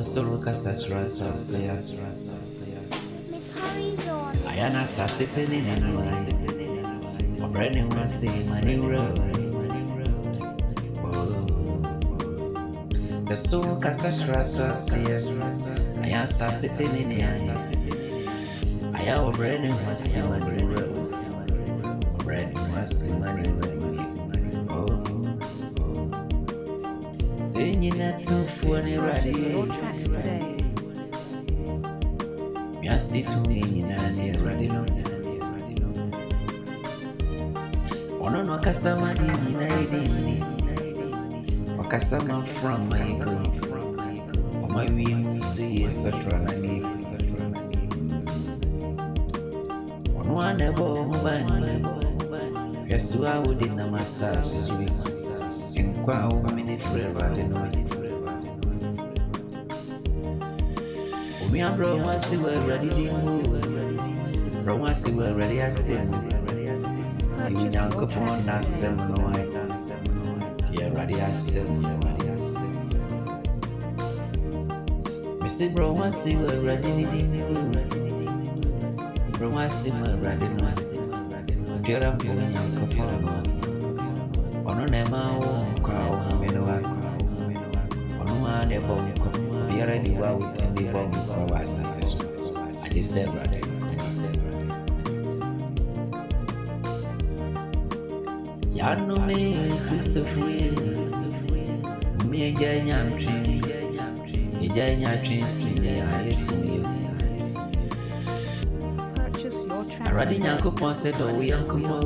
soro kasa trasa ya. Ayana sa sitting in a line. A brand new one stay money road. The soro kasa trasa ya. Ayana sa sitting in a line. Ayana a brand new one stay money road. A brand new one stay money road. Singing that too funny radio. I see to me in a radio. Ono no customer in a day. A customer from my go. On my way, see, etc. On one above mobile. Yes, 2 hours in a massage. How many forever they know it. We are bro, once they were ready to move. Bro, once they were ready as them. You now come on, ask them, no, I. Yeah, ready as them. Mr. Bro, once they were ready to move. Bro, once they were ready to move. Get up, you now come on. Ono nema kwa umenoa ono ane bonko biara ni wa utindi bonko kwa wasaseso ajise brother ya no me Christopher me janya mtri janya twin ya Yesu purchase your tracks aradi nyanko ponse do yanko mo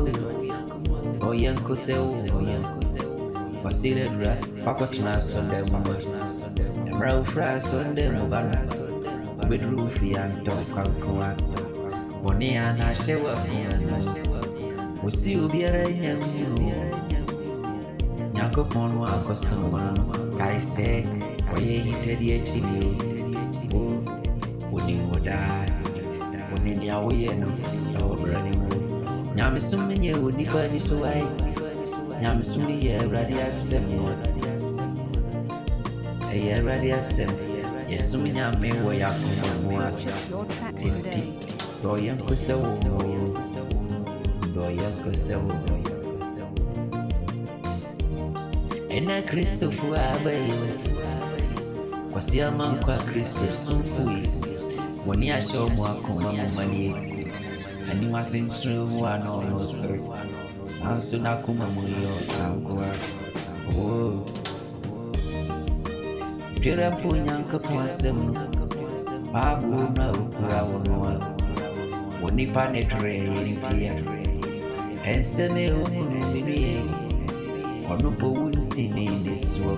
Oyanko se oyanko Basire dra Pakotna sonde mama Emra ufra sonde mubara Bedru fi anto kankoa Boni ana shewa fiana Musi ubiara nyamu Nyako ponu akosama Kaise Oye hitedi echili Uni moda Uni niawe no Nawabrani mo Nyame sumi ye uni kwa ni suwai Nyame sumi ye radia sem Ye radia sem Ye sumi nyame wo ya kumamua Inti Doyanko sewo Doyanko sewo Ena Kristofu abayo Kwasi aman kwa Kristo sumfui Wani asho mwako mamumani Ani wasinchru wano no sir Ansu nakuma muyo tangwa Oh Pira punyanka pwasemu Babu na ukura unwa Wani panetre intia Enseme umunu minie Onupo unti mindi suwa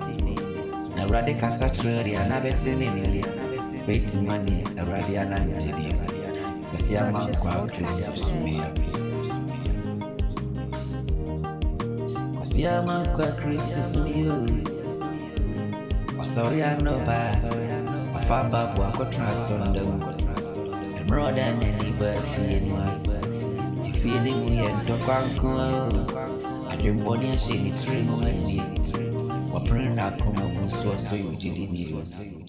Na rade kasachleri anabete nini Beti mani na rade anantini Kasi ama kwa Kristo sumia Kasi ama kwa Kristo sumia Wasori anoba Wafaba wako transonda Mroda nini bafienwa Jifieni muyento kwa nkwa Adimboni ya shini trimu weni Waprenda kuma musuwa so yujidini